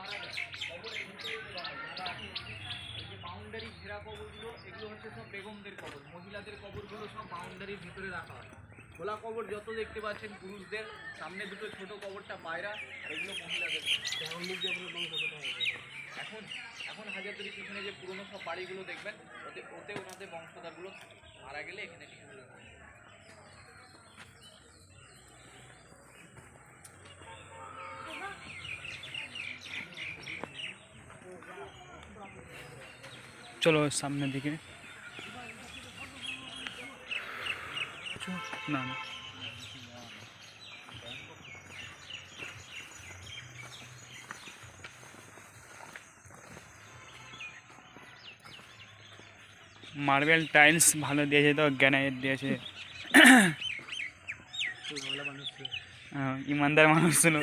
মারা যায় কবরের ভিতরে দেওয়া হয় যারা এই যে বাউন্ডারি ঘেরা কবরগুলো এগুলো হচ্ছে সব বেগমদের কবর, মহিলাদের কবরগুলো সব বাউন্ডারির ভিতরে রাখা হয়। খোলা কবর যত দেখতে পাচ্ছেন পুরুষদের, সামনে দুটো ছোট কবরটা পায়রা, আর এগুলো মহিলাদের। এখন এখন হাজারদুয়ারির পিছনে যে পুরনো সব বাড়িগুলো দেখবেন, ওতে ওতে ওনাদের বংশধরগুলো মারা গেলে এখানে শিশুরা থাকে। চলো সামনের দিকে। না না মার্বেল টাইলস ভালো দিয়েছে তো, গ্রানাইট দিয়েছে। ইমানদার মানুষ ছিল।